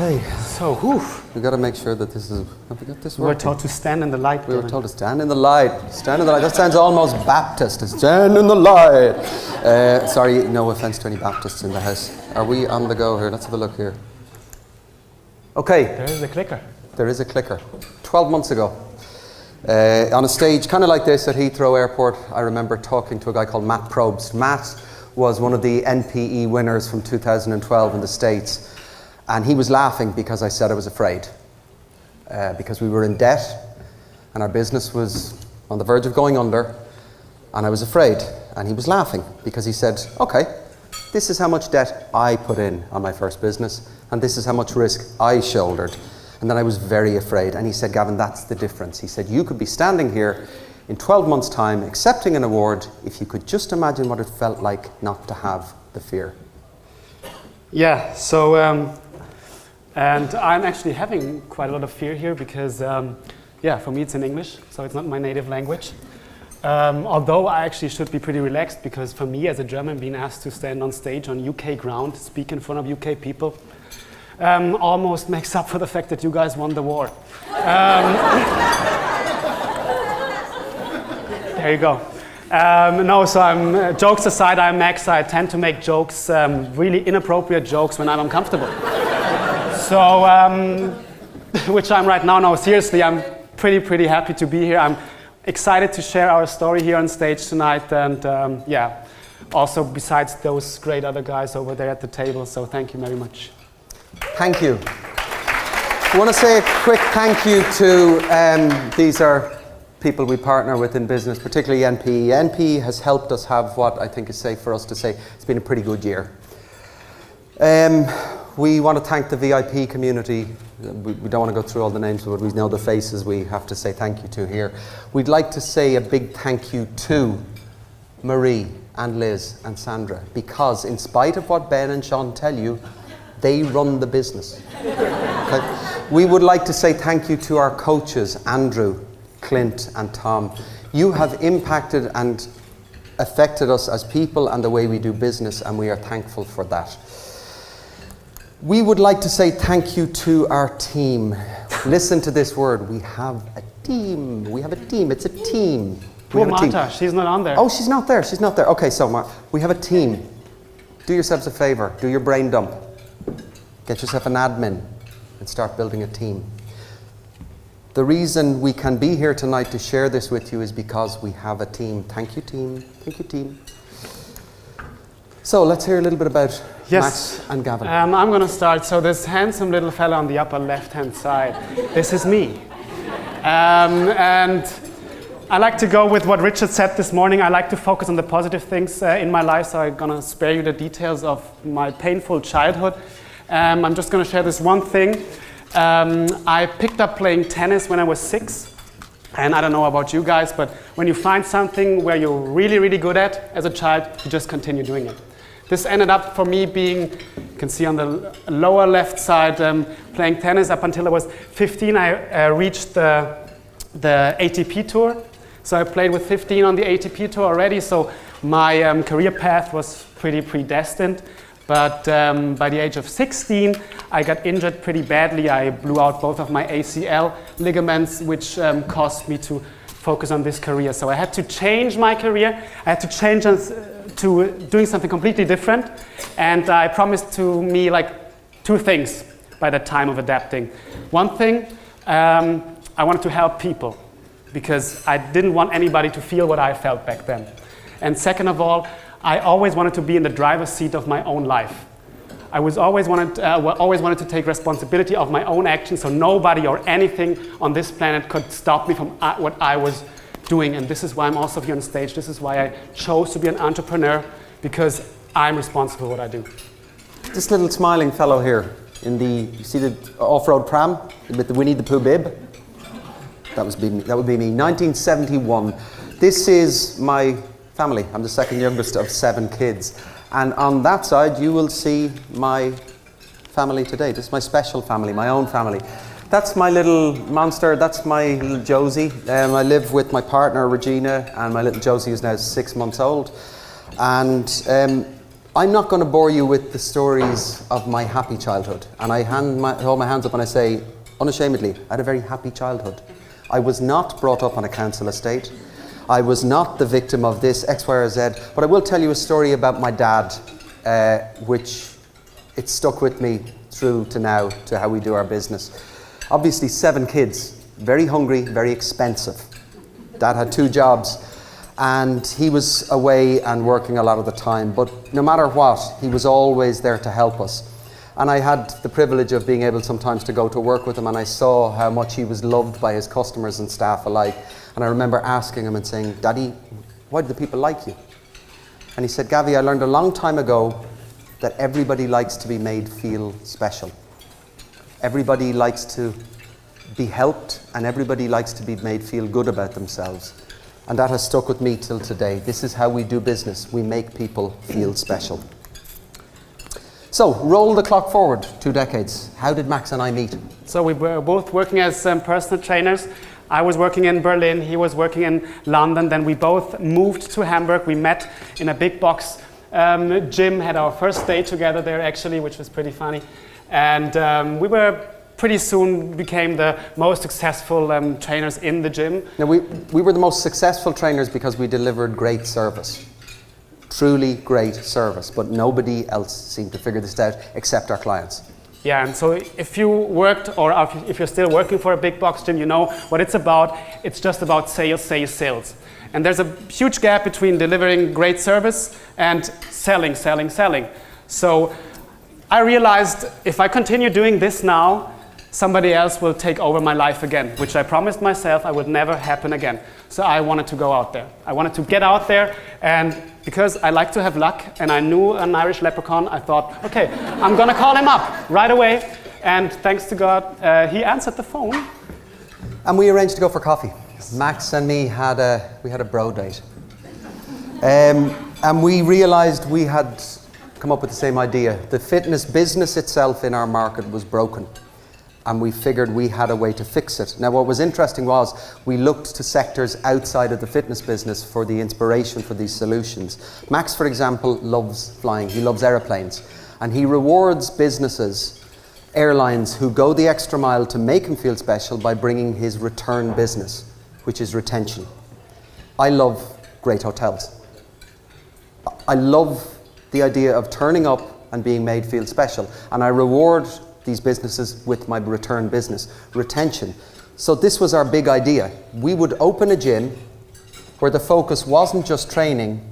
Okay, so we got to make sure that this is. Have we got this working? We were told to stand in the light. We were told to stand in the light. Stand in the light. That sounds almost Baptist. Stand in the light. Sorry, no offense to any Baptists in the house. Are we on the go here? Let's have a look here. Okay. There is a clicker. There is a clicker. 12 months ago, on a stage kind of like this at Heathrow Airport, I remember talking to a guy called Matt Probst. Matt was one of the NPE winners from 2012 in the States. And he was laughing because I said I was afraid. Because we were in debt and our business was on the verge of going under, and I was afraid. And he was laughing because he said, okay, this is how much debt I put in on my first business, and this is how much risk I shouldered. And then I was very afraid. And he said, Gavin, that's the difference. He said, you could be standing here in 12 months' time accepting an award if you could just imagine what it felt like not to have the fear. Yeah, so, and I'm actually having quite a lot of fear here because, yeah, for me it's in English, so it's not my native language. Although I actually should be pretty relaxed because for me as a German, being asked to stand on stage on UK ground, speak in front of UK people, almost makes up for the fact that you guys won the war. There you go. No, so I'm, jokes aside, I'm Max. I tend to make jokes, really inappropriate jokes when I'm uncomfortable. So, which I'm right now. No, seriously, I'm pretty happy to be here. I'm excited to share our story here on stage tonight. And yeah, also besides those great other guys over there at the table. So thank you very much. Thank you. I want to say a quick thank you to, these are people we partner with in business, particularly NPE. NPE has helped us have what I think is safe for us to say. It's been a pretty good year. We want to thank the VIP community. We don't want to go through all the names, but we know the faces we have to say thank you to here. We'd like to say a big thank you to Marie and Liz and Sandra, because in spite of what Ben and Sean tell you, they run the business. Okay? We would like to say thank you to our coaches, Andrew, Clint and Tom. You have impacted and affected us as people and the way we do business, and we are thankful for that. We would like to say thank you to our team. Listen to this word. We have a team. We have a team. It's a team. Poor Marta, she's not on there. Oh, she's not there. She's not there. Okay, so we have a team. Do yourselves a favor. Do your brain dump. Get yourself an admin and start building a team. The reason we can be here tonight to share this with you is because we have a team. Thank you, team. Thank you, team. So let's hear a little bit about Max and Gavin. I'm going to start. So this handsome little fella on the upper left-hand side, this is me. And I like to go with what Richard said this morning. I like to focus on the positive things in my life, so I'm going to spare you the details of my painful childhood. I'm just going to share this one thing. I picked up playing tennis when I was 6. And I don't know about you guys, but when you find something where you're really good at as a child, you just continue doing it. This ended up for me being, you can see on the lower left side, playing tennis up until I was 15. I reached the ATP tour. So I played with 15 on the ATP tour already, so my career path was pretty predestined. But by the age of 16, I got injured pretty badly. I blew out both of my ACL ligaments, which caused me to focus on this career. So I had to change my career. I had to change to doing something completely different. And I promised to me like 2 things by the time of adapting. One thing, I wanted to help people because I didn't want anybody to feel what I felt back then. And second of all, I always wanted to be in the driver's seat of my own life. I always wanted to take responsibility of my own actions, so nobody or anything on this planet could stop me from what I was doing. And this is why I'm also here on stage. This is why I chose to be an entrepreneur, because I'm responsible for what I do. This little smiling fellow here, you see the off-road pram with the Winnie the Pooh bib? That would be me. 1971. This is my family. I'm the second youngest of 7 kids. And on that side, you will see my family today. This is my special family, my own family. That's my little monster. That's my little Josie. I live with my partner, Regina, and my little Josie is now 6 months old. And I'm not going to bore you with the stories of my happy childhood. And I hold my hands up and I say, unashamedly, I had a very happy childhood. I was not brought up on a council estate. I was not the victim of this X, Y, or Z. But I will tell you a story about my dad, which it stuck with me through to now, to how we do our business. Obviously 7 kids, very hungry, very expensive. Dad had 2 jobs and he was away and working a lot of the time, but no matter what, he was always there to help us. And I had the privilege of being able sometimes to go to work with him, and I saw how much he was loved by his customers and staff alike. And I remember asking him and saying, "Daddy, why do the people like you?" And he said, "Gavi, I learned a long time ago that everybody likes to be made feel special. Everybody likes to be helped, and everybody likes to be made feel good about themselves." And that has stuck with me till today. This is how we do business. We make people feel special. So, roll the clock forward 2 decades. How did Max and I meet? So we were both working as personal trainers. I was working in Berlin, he was working in London. Then we both moved to Hamburg. We met in a big box gym, had our first day together there actually, which was pretty funny. And we were pretty soon became the most successful trainers in the gym. Now we were the most successful trainers because we delivered great service. Truly great service, but nobody else seemed to figure this out except our clients. Yeah, and so if you worked or if you're still working for a big box gym, you know what it's about. It's just about sales, sales, sales. And there's a huge gap between delivering great service and selling, selling, selling. So I realized if I continue doing this now, somebody else will take over my life again, which I promised myself I would never happen again. So I wanted to go out there. I wanted to get out there, and because I like to have luck and I knew an Irish leprechaun, I thought, okay, I'm gonna call him up right away. And thanks to God, he answered the phone. And we arranged to go for coffee. Max and me had a bro date. And we realized we had come up with the same idea. The fitness business itself in our market was broken. And we figured we had a way to fix it. Now what was interesting was we looked to sectors outside of the fitness business for the inspiration for these solutions. Max, for example, loves flying. He loves airplanes. And he rewards businesses, airlines, who go the extra mile to make him feel special by bringing his return business, which is retention. I love great hotels. I love the idea of turning up and being made feel special. And I reward these businesses with my return business, retention. So this was our big idea. We would open a gym where the focus wasn't just training.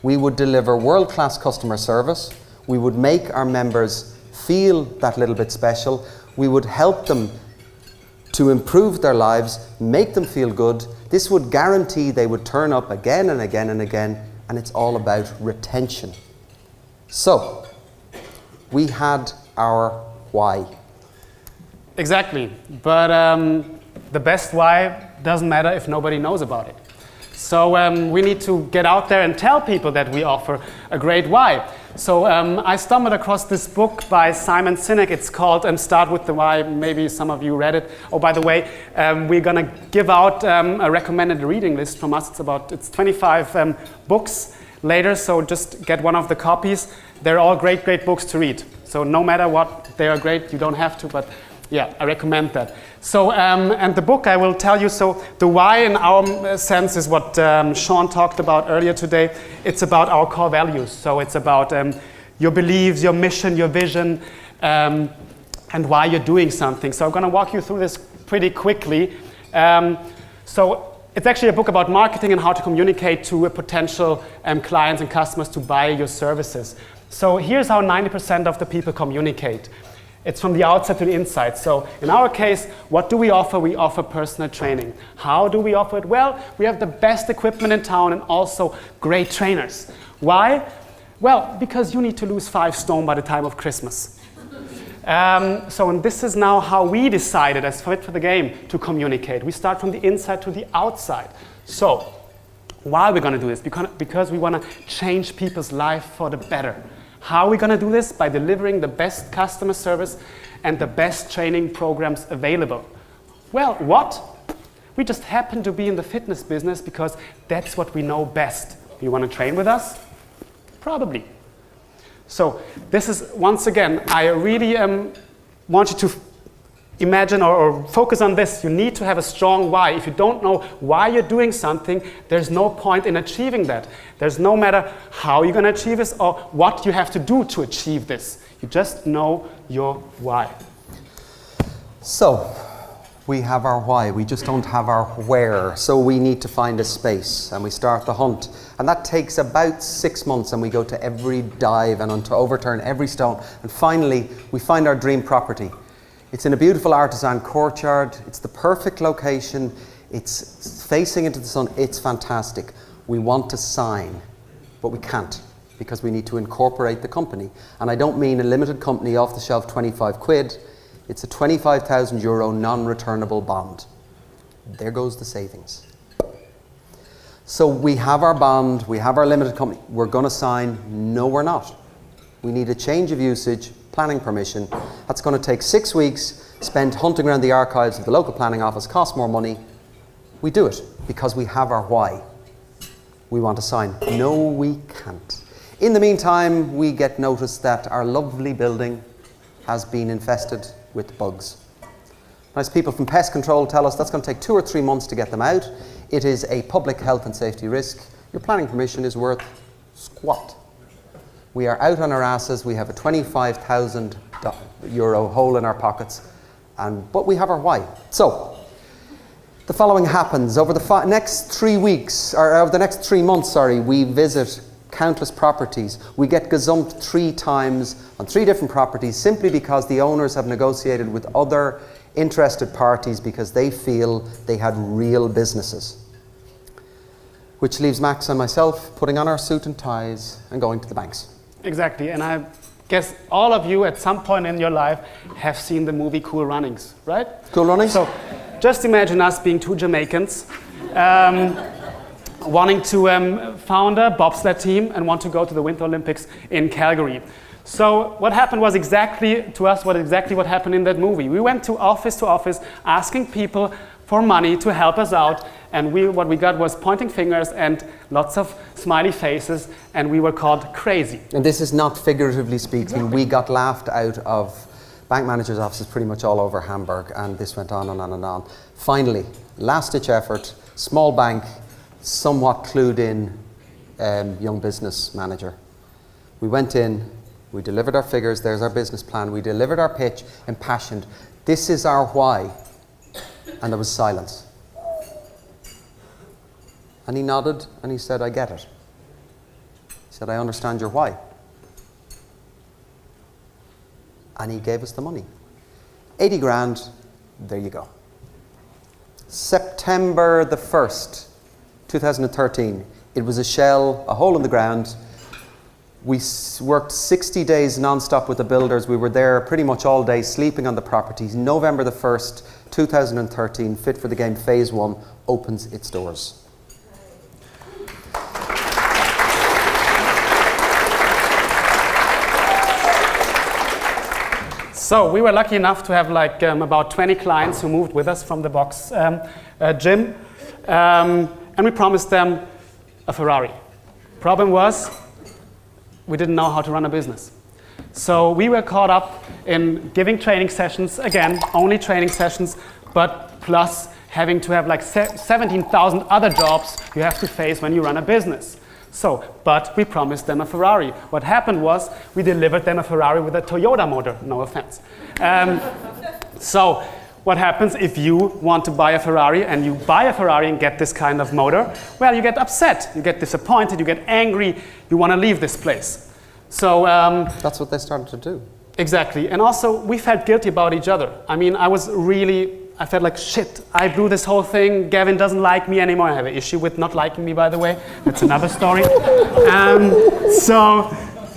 We would deliver world-class customer service. We would make our members feel that little bit special. We would help them to improve their lives, make them feel good. This would guarantee they would turn up again and again and again, and it's all about retention. So, we had our why. Exactly, but the best why doesn't matter if nobody knows about it. So we need to get out there and tell people that we offer a great why. So I stumbled across this book by Simon Sinek. It's called Start With The Why. Maybe some of you read it. Oh, by the way, we're gonna give out a recommended reading list from us. It's 25 books later, so just get one of the copies. They're all great, great books to read. So no matter what, they are great. You don't have to, but yeah, I recommend that. So, and the book I will tell you, so the why in our sense is what Sean talked about earlier today. It's about our core values. So it's about your beliefs, your mission, your vision, and why you're doing something. So I'm gonna walk you through this pretty quickly. So it's actually a book about marketing and how to communicate to potential clients and customers to buy your services. So here's how 90% of the people communicate. It's from the outside to the inside. So in our case, what do we offer? We offer personal training. How do we offer it? Well, we have the best equipment in town and also great trainers. Why? Well, because you need to lose 5 stone by the time of Christmas. And this is now how we decided as Fit for the Game to communicate. We start from the inside to the outside. So why are we going to do this? Because we want to change people's life for the better. How are we going to do this? By delivering the best customer service and the best training programs available. Well, what? We just happen to be in the fitness business because that's what we know best. You want to train with us? Probably. So this is, once again, I really want you to imagine or focus on this. You need to have a strong why. If you don't know why you're doing something, there's no point in achieving that. There's no matter how you're going to achieve this or what you have to do to achieve this. You just know your why. So, we have our why, we just don't have our where. So we need to find a space and we start the hunt. And that takes about 6 months, and we go to every dive and to overturn every stone. And finally, we find our dream property. It's in a beautiful artisan courtyard. It's the perfect location. It's facing into the sun. It's fantastic. We want to sign, but we can't because we need to incorporate the company. And I don't mean a limited company off the shelf 25 quid. It's a €25,000 non-returnable bond. There goes the savings. So we have our bond, we have our limited company. We're going to sign. No, we're not. We need a change of usage, planning permission. That's going to take 6 weeks, spent hunting around the archives of the local planning office, cost more money. We do it because we have our why. We want to sign. No, we can't. In the meantime, we get notice that our lovely building has been infested with bugs. Nice people from pest control tell us that's going to take 2 or 3 months to get them out. It is a public health and safety risk. Your planning permission is worth squat. We are out on our asses. We have a €25,000 hole in our pockets, but we have our why. So the following happens. Over the next 3 weeks, or over the next 3 months, we visit countless properties. We get gazumped 3 times on 3 different properties simply because the owners have negotiated with other interested parties because they feel they had real businesses. Which leaves Max and myself putting on our suit and ties and going to the banks. Exactly, and I guess all of you at some point in your life have seen the movie Cool Runnings, right? Cool Runnings? So just imagine us being 2 Jamaicans wanting to found a bobsled team and want to go to the Winter Olympics in Calgary. So what happened was exactly what happened in that movie. We went to office asking people for money to help us out, and what we got was pointing fingers and lots of smiley faces, and we were called crazy. And this is not figuratively speaking. Exactly. We got laughed out of bank managers' offices pretty much all over Hamburg, and this went on and on and on. Finally, last-ditch effort, small bank, somewhat clued in young business manager. We went in, we delivered our figures, there's our business plan, we delivered our pitch, impassioned. This is our why. And there was silence. And he nodded and he said, I get it. He said, I understand your why. And he gave us the money. 80 grand, there you go. September the 1st, 2013. It was a shell, a hole in the ground. We worked 60 days non-stop with the builders. We were there pretty much all day, sleeping on the properties. November the 1st, 2013, Fit for the Game Phase 1 opens its doors. So we were lucky enough to have about 20 clients who moved with us from the box gym. And we promised them a Ferrari. Problem was, we didn't know how to run a business. So we were caught up in giving training sessions, again, only training sessions, but plus having to have 17,000 other jobs you have to face when you run a business. But we promised them a Ferrari. What happened was, we delivered them a Ferrari with a Toyota motor, no offense. So what happens if you want to buy a Ferrari and you buy a Ferrari and get this kind of motor? Well, you get upset, you get disappointed, you get angry, you want to leave this place. So that's what they started to do. Exactly, and also we felt guilty about each other. I mean, I felt like shit, I blew this whole thing, Gavin doesn't like me anymore. I have an issue with not liking me, by the way. That's another story. So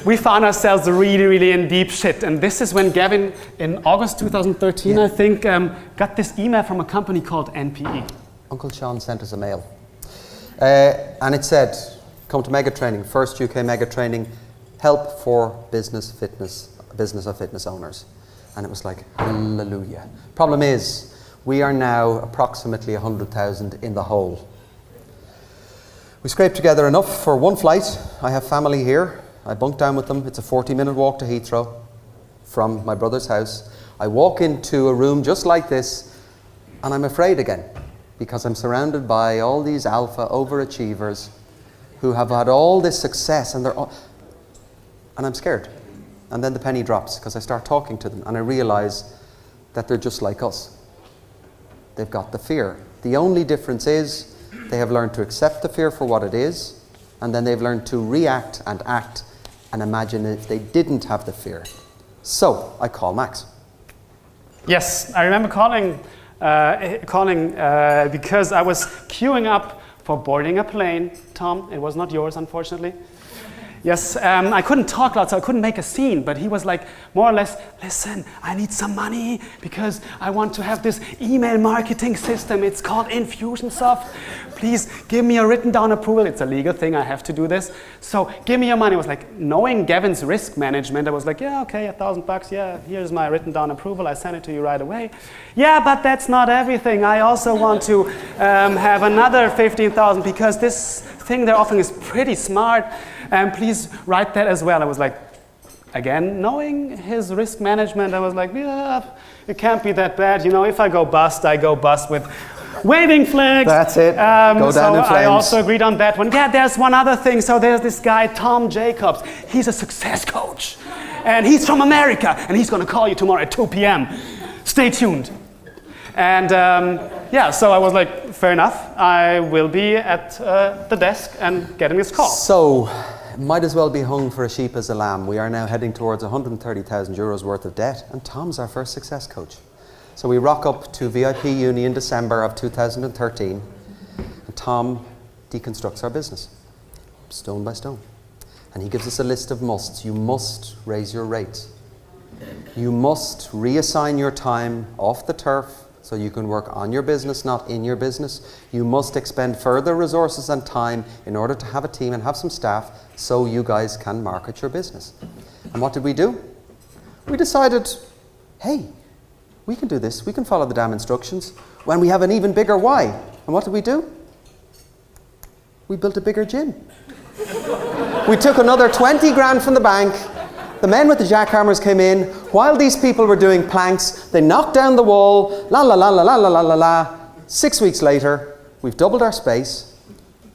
we found ourselves really, really in deep shit. And this is when Gavin, in August 2013, I think, got this email from a company called NPE. Uncle Sean sent us a mail. And it said, come to Mega Training, first UK Mega Training, help for business of fitness owners. And it was like, hallelujah. Problem is, we are now approximately 100,000 in the hole. We scraped together enough for one flight. I have family here. I bunk down with them. It's a 40-minute walk to Heathrow from my brother's house. I walk into a room just like this, and I'm afraid again, because I'm surrounded by all these alpha overachievers who have had all this success, and I'm scared. And then the penny drops, because I start talking to them, and I realize that they're just like us. They've got the fear. The only difference is they have learned to accept the fear for what it is, and then they've learned to react and act and imagine if they didn't have the fear. So I call Max. Yes, I remember calling because I was queuing up for boarding a plane. Tom, it was not yours, unfortunately. Yes, I couldn't talk loud, so I couldn't make a scene, but he was like, more or less, listen, I need some money because I want to have this email marketing system. It's called Infusionsoft. Please give me a written down approval. It's a legal thing, I have to do this. So give me your money. I was like, knowing Gavin's risk management, I was like, yeah, okay, $1,000, yeah, here's my written down approval. I send it to you right away. Yeah, but that's not everything. I also want to have another 15,000 because this thing they're offering is pretty smart. And please write that as well. I was like, again, knowing his risk management, I was like, yeah, it can't be that bad. You know, if I go bust, I go bust with waving flags. That's it. Go down in flames. I also agreed on that one. Yeah, there's one other thing. So there's this guy, Tom Jacobs. He's a success coach. And he's from America. And he's going to call you tomorrow at 2 p.m. Stay tuned. And yeah, so I was like, fair enough. I will be at the desk and getting this call. So, might as well be hung for a sheep as a lamb. We are now heading towards 130,000 euros worth of debt, and Tom's our first success coach. So we rock up to VIP Uni in December of 2013, and Tom deconstructs our business, stone by stone. And he gives us a list of musts. You must raise your rates. You must reassign your time off the turf so you can work on your business, not in your business. You must expend further resources and time in order to have a team and have some staff so you guys can market your business. And what did we do? We decided, hey, we can do this. We can follow the damn instructions when we have an even bigger why. And what did we do? We built a bigger gym. We took another 20 grand from the bank. The men with the jackhammers came in. While these people were doing planks, they knocked down the wall, la la la la la la la la la. 6 weeks later, we've doubled our space.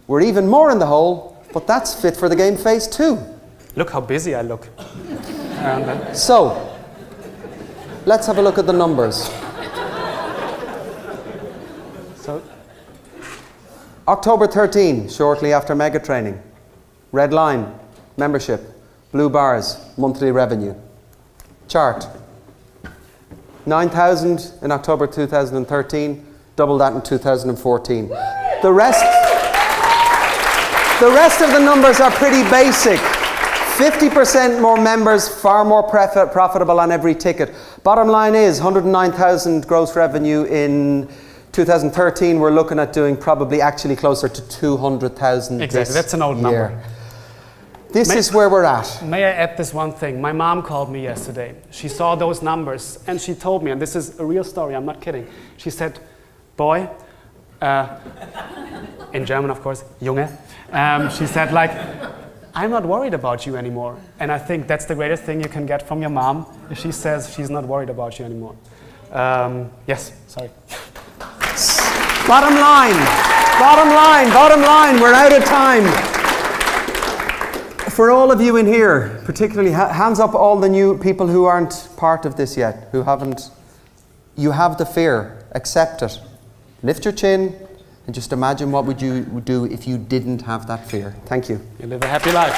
We're even more in the hole, but that's fit for the game phase 2. Look how busy I look. So, let's have a look at the numbers. So, October 13, shortly after mega training. Red line, membership. Blue bars, monthly revenue. Chart. 9,000 in October 2013, double that in 2014. The rest of the numbers are pretty basic. 50% more members, far more profitable on every ticket. Bottom line is 109,000 gross revenue in 2013. We're looking at doing probably actually closer to 200,000 exactly, that's an old number. This is where we're at. May I add this one thing? My mom called me yesterday. She saw those numbers and she told me, and this is a real story, I'm not kidding. She said, boy, in German of course, Junge. She said like, I'm not worried about you anymore. And I think that's the greatest thing you can get from your mom, if she says she's not worried about you anymore. Yes, sorry. Bottom line, we're out of time. For all of you in here, particularly, hands up all the new people who aren't part of this yet, who haven't. You have the fear, accept it. Lift your chin and just imagine what would you do if you didn't have that fear. Thank you. You live a happy life.